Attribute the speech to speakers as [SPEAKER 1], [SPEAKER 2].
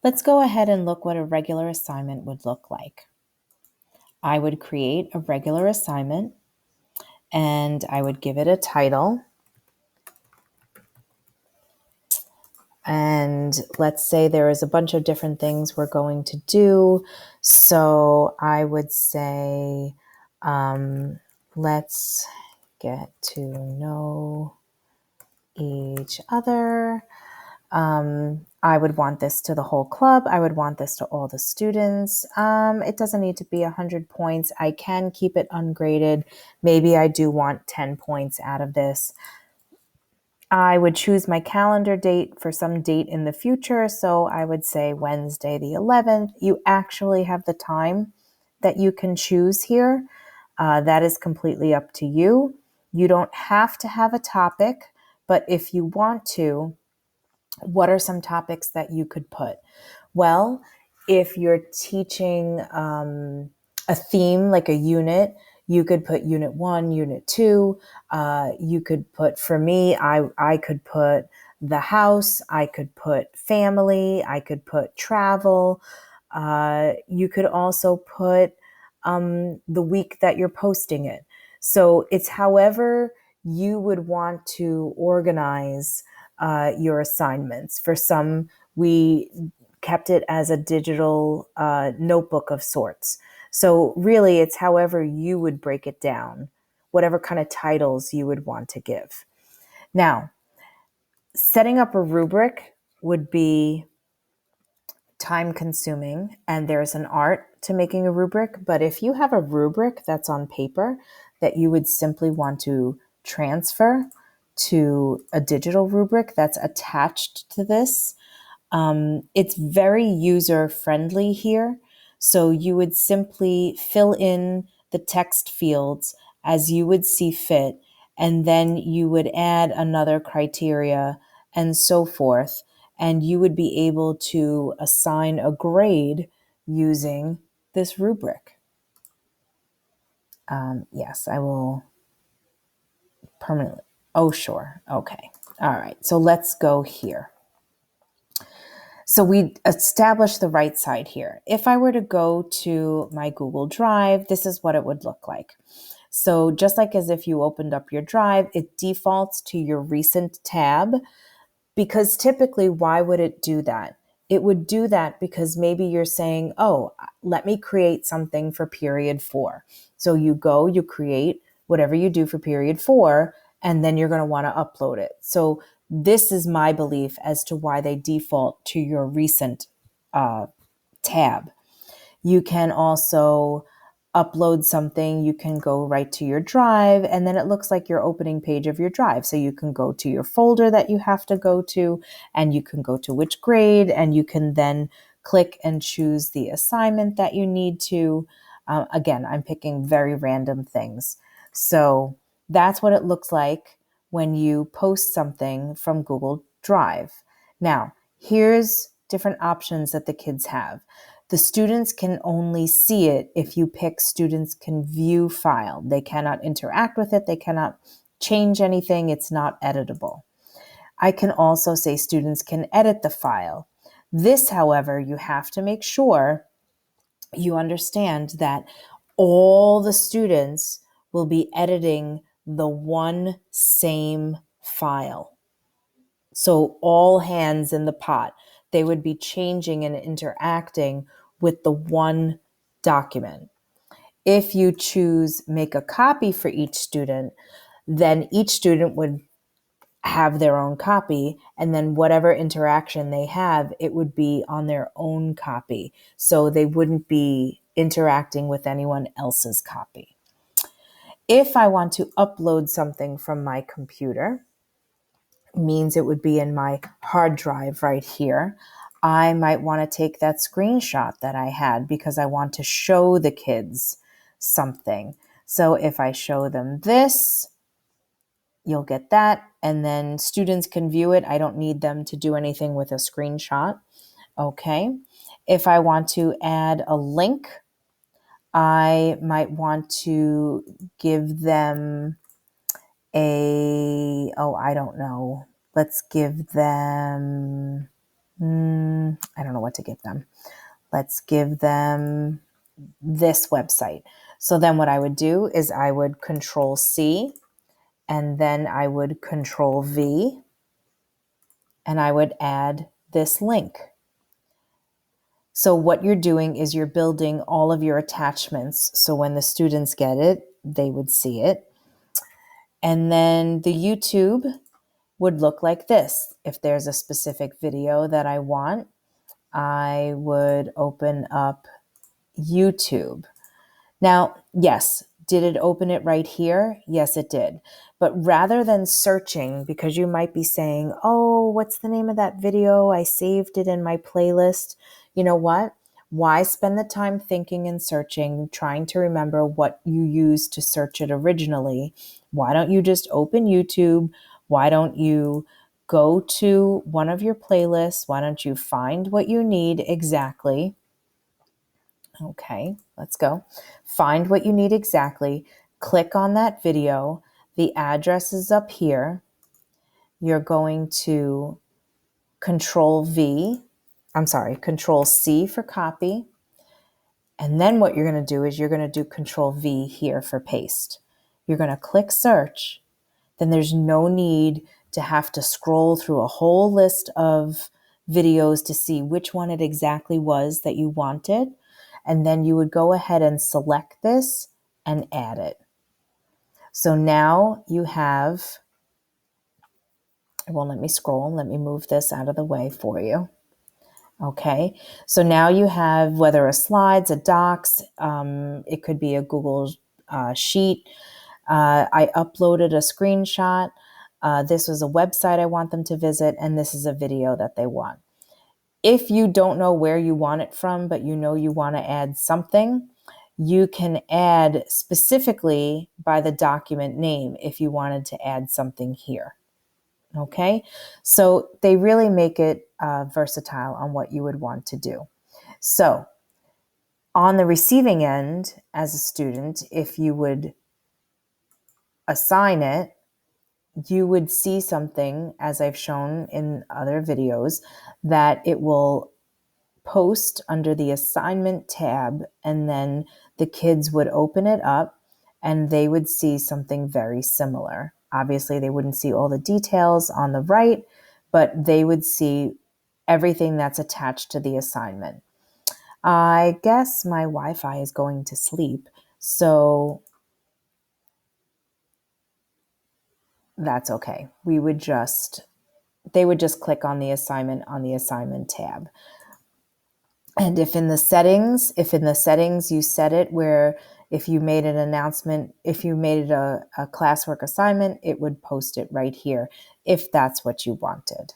[SPEAKER 1] Let's go ahead and look what a regular assignment would look like. I would create a regular assignment and I would give it a title. And let's say there is a bunch of different things we're going to do. So I would say, let's get to know each other. I would want this to the whole club. I would want this to all the students. It doesn't need to be 100 points. I can keep it ungraded. Maybe I do want 10 points out of this. I would choose my calendar date for some date in the future. So I would say Wednesday the 11th. You actually have the time that you can choose here. That is completely up to you. You don't have to have a topic, but if you want to, what are some topics that you could put? Well, if you're teaching a theme like a unit, you could put unit 1, unit 2. You could put, for me, I could put the house, I could put family, I could put travel. You could also put the week that you're posting it. So it's however you would want to organize your assignments. For some, we kept it as a digital notebook of sorts. So really, it's however you would break it down, whatever kind of titles you would want to give. Now, setting up a rubric would be time consuming, and there's an art to making a rubric. But if you have a rubric that's on paper that you would simply want to transfer to a digital rubric that's attached to this, it's very user friendly here. So you would simply fill in the text fields as you would see fit, and then you would add another criteria and so forth. And you would be able to assign a grade using this rubric. Yes, I will permanently. Oh, sure. Okay. All right. So let's go here. So we established the right side here. If I were to go to my Google Drive, this is what it would look like. So just like as if you opened up your drive, it defaults to your recent tab, because typically, why would it do that? It would do that because maybe you're saying, oh, let me create something for period 4. So you go, you create whatever you do for period 4, and then you're going to want to upload it. So this is my belief as to why they default to your recent tab. You can also upload something, you can go right to your drive, and then it looks like your opening page of your drive. So you can go to your folder that you have to go to, and you can go to which grade, and you can then click and choose the assignment that you need to. Again, I'm picking very random things. So that's what it looks like when you post something from Google Drive. Now, here's different options that the kids have. The students can only see it if you pick students can view file. They cannot interact with it. They cannot change anything. It's not editable. I can also say students can edit the file. This, however, you have to make sure you understand that all the students will be editing the one same file. So all hands in the pot, they would be changing and interacting with the one document. If you choose make a copy for each student, then each student would have their own copy, and then whatever interaction they have, it would be on their own copy. So they wouldn't be interacting with anyone else's copy. If I want to upload something from my computer, means it would be in my hard drive right here. I might want to take that screenshot that I had because I want to show the kids something. So if I show them this, you'll get that. And then students can view it. I don't need them to do anything with a screenshot. Okay. If I want to add a link, I might want to give them I don't know. Let's give them I don't know what to give them. Let's give them this website. So then what I would do is I would Control C, and then I would Control V, and I would add this link. So what you're doing is you're building all of your attachments. So when the students get it, they would see it. And then the YouTube would look like this. If there's a specific video that I want, I would open up YouTube. Now, yes, did it open it right here? Yes, it did. But rather than searching, because you might be saying, oh, what's the name of that video? I saved it in my playlist. You know what? Why spend the time thinking and searching, trying to remember what you used to search it originally? Why don't you just open YouTube? Why don't you go to one of your playlists? Why don't you find what you need exactly? Okay, let's go. Find what you need exactly. Click on that video. The address is up here. You're going to Control C for copy. And then what you're going to do is you're going to do Control V here for paste. You're going to click search. Then there's no need to have to scroll through a whole list of videos to see which one it exactly was that you wanted. And then you would go ahead and select this and add it. So now you have, it won't let me scroll. Let me move this out of the way for you. Okay, so now you have whether a slides, a docs, it could be a Google sheet. I uploaded a screenshot. This was a website I want them to visit, and this is a video that they want. If you don't know where you want it from, but you know you want to add something, you can add specifically by the document name if you wanted to add something here. Okay, so they really make it versatile on what you would want to do. So on the receiving end, as a student, if you would assign it, you would see something, as I've shown in other videos, that it will post under the assignment tab, and then the kids would open it up and they would see something very similar. Obviously, they wouldn't see all the details on the right, but they would see everything that's attached to the assignment. I guess my Wi-Fi is going to sleep, so that's okay. They would just click on the assignment tab. And if in the settings you set it where if you made an announcement, if you made it a classwork assignment, it would post it right here if that's what you wanted.